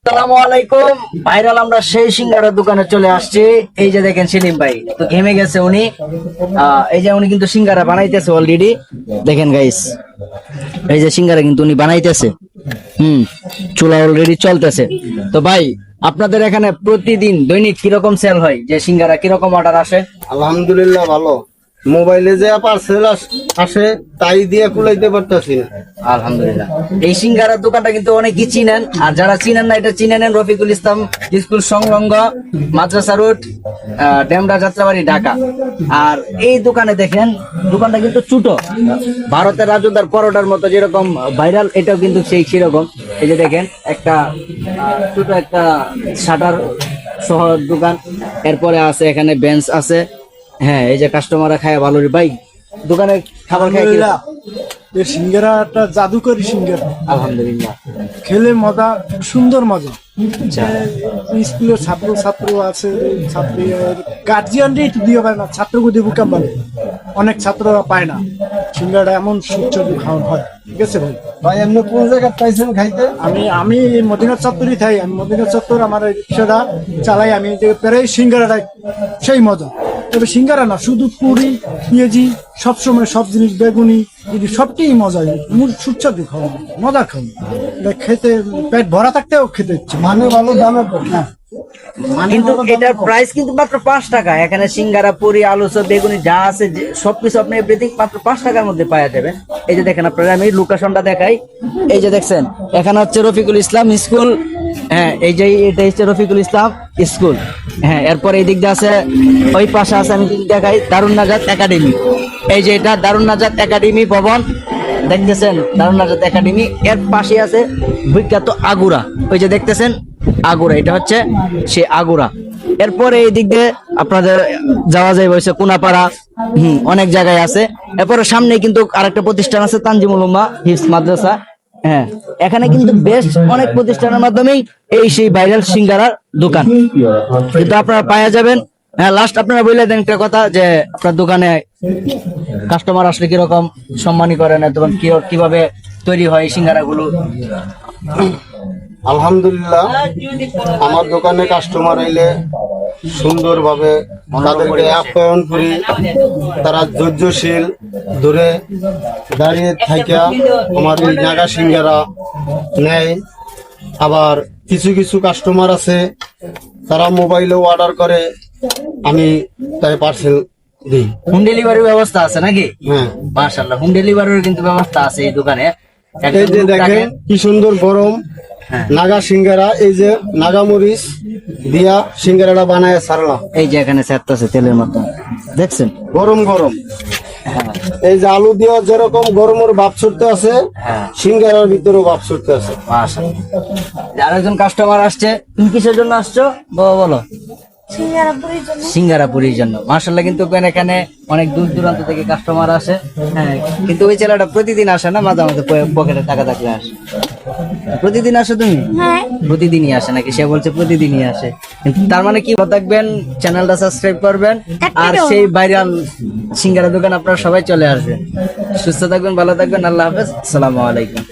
আসসালামু আলাইকুম। ভাইরাল আমরা সেই সিঙ্গারার দোকানে চলে আসছি। এই যে দেখেন সেলিম ভাই তো ঘেমে গেছে উনি। এই যে উনি কিন্তু সিঙ্গারা বানাইতেছে অলরেডি। দেখেন গাইস, এই যে সিঙ্গারা কিন্তু উনি বানাইতেছে। চুলা অলরেডি চলতেছে। তো ভাই, আপনাদের এখানে প্রতিদিন দৈনিক কিরকম সেল হয়, যে সিঙ্গারা কিরকম অর্ডার আসে? আলহামদুলিল্লাহ ভালো। মোবাইলে যে পার্সেল আসে তাই দিয়ে কুলাইতে পারতাছি না। আলহামদুলিল্লাহ। এই সিঙ্গারার দোকানটা কিন্তু অনেকেই চিনেন, আর যারা চিনেন না এটা চিনে নেন। রফিকুল ইসলাম স্কুল সংলগ্ন মাদ্রাসা রোড, ডেমরা যাত্রাবাড়ি, ঢাকা। আর এই দোকানে দেখেন, দোকানটা কিন্তু ছোট, ভারতের রাজুদার পরোটার মতো যেরকম ভাইরাল, এটাও কিন্তু সেই সেরকম। এই যে দেখেন একটা ছোট একটা শাটার সহ দোকান। এরপরে আছে এখানে বেঞ্চ আছে। হ্যাঁ, এই যে কাস্টমাররা খায় ভালো রে ভাই। দোকানে খাবার খায় কি? এই সিঙ্গারা একটা জাদুকরি সিঙ্গারা, আলহামদুলিল্লাহ। খেলে মজা, সুন্দর মজা। আচ্ছা। স্কুলের ছাত্র আছে, ছাত্রী গার্জিয়ানরা একটু দিয়ে পায় না, ছাত্রকে দেবো কেমন, অনেক ছাত্ররা পায় না। সিঙ্গারা এমন সুস্বাদু খাওয়ানো হয়। ঠিক আছে ভাই। ভাই এমনি কোন জায়গায় পাইছেন খাইতে? আমি মদিনা চত্বরই থাই। আমি মদিনা চত্বর আমার রিক্সাটা চালাই। আমি যে প্রায় সিঙ্গারাটা সেই মজা। তবে সিঙ্গারা না, শুধু পুরি পেঁয়াজি, সবসময় সব জিনিস বেগুনি যদি সবটাই মজা, সুস্বাদু খাওয়া, মজা খাওয়া। এটা খেতে পেট ভরা থাকতেও খেতে ইচ্ছে, মানে ভালো দামে হ্যাঁ। কিন্তু এটার প্রাইস কিন্তু মাত্র 5 টাকা। এখানে সিঙ্গারা, পুরি, আলু চপ, বেগুনি যা আছে সবকিছু আপনি এভরিথিং মাত্র 5 টাকার মধ্যে পাওয়া যাবে। এই যে দেখেন, আপনারা আমি লোকেশনটা দেখাই। এই যে দেখছেন, এখানে হচ্ছে রফিকুল ইসলাম স্কুল। হ্যাঁ, এই যে এটা হচ্ছে রফিকুল ইসলাম স্কুল। হ্যাঁ, এরপর এই দিক দিয়ে আছে, ওই পাশে আছে, আমি যদি দেখাই, দারুন নাজাত একাডেমি। এই যে এটা দারুন নাজাত একাডেমি ভবন, দেখতেছেন দারুন নাজাত একাডেমি। এর পাশে আছে বিখ্যাত আগুরা। ওই যে দেখতেছেন আগুরা, এটা হচ্ছে সে আগুরা। এরপরে এই দিক দিয়ে আপনাদের যাওয়া যায় হচ্ছে কোনাপাড়া, অনেক জায়গায় আছে। এরপরে সামনে কিন্তু আরেকটা প্রতিষ্ঠান আছে, তানজিমুল উম্মাহ হিফজ মাদ্রাসা। হ্যাঁ, এখানে কিন্তু বেশ অনেক প্রতিষ্ঠানের মাধ্যমেই এই সেই ভাইরাল সিঙ্গারার দোকান কিন্তু আপনারা পাওয়া যাবেন। হ্যাঁ, লাস্ট আপনারা বলে দেন একটা কথা, যে আপনার দোকানে কাস্টমার আসলে কিরকম সম্মানী করেন, তখন কিভাবে তৈরি হয় এই সিঙ্গারা গুলো? আলহামদুলিল্লাহ, আমার দোকানে কাস্টমার আইলে সুন্দরভাবে তাদেরকে আপ্যায়ন করি। তারা ধৈর্যশীল ধরে দাঁড়িয়ে থাকিয়া আমার এই নাগা সিঙ্গারা নেয়। আবার কিছু কিছু কাস্টমার আছে তারা মোবাইলেও অর্ডার করে, আমি তাই পার্সেল দিই। হোম ডেলিভারির ব্যবস্থা আছে নাকি? হ্যাঁ, মাশাআল্লাহ, হোম ডেলিভারির কিন্তু ব্যবস্থা আছে এই দোকানে। এই যে দেখেন কি সুন্দর গরম নাগা সিঙ্গারা। এই যে নাগা মরিচ দিয়া সিঙ্গারাটা বানায় ছাড়লাম। এই যে এখানে সেটটাছে তেলের মতো, দেখছেন গরম গরম। এই যে আলু দিয়া যেরকম গরমের ভাব ছুটতে আছে, সিঙ্গারার ভিতরেও ভাব ছুটতে আছে। মাশাআল্লাহ। আরেকজন কাস্টমার আসছে। তুমি কিসের জন্য আসছো বলো? সিঙ্গারা পুরির জন্য। মাশাআল্লাহ, কিন্তু এখানে অনেক দূর দূরান্ত থেকে কাস্টমার আসে। হ্যাঁ, কিন্তু ওই ছেলেটা প্রতিদিন আসে না, মাঝে মাঝে পকেটে টাকা থাকলে আসে। প্রতিদিন আসে তুমি? প্রতিদিনই আসে নাকি? সে বলছে প্রতিদিনই আসে। কিন্তু তার মানে কি, ভালো থাকবেন, চ্যানেলটা সাবস্ক্রাইব করবেন, আর সেই ভাইরাল সিঙ্গারা দোকান আপনারা সবাই চলে আসবেন। সুস্থ থাকবেন, ভালো থাকবেন, আল্লাহ হাফেজ, আসসালামু আলাইকুম।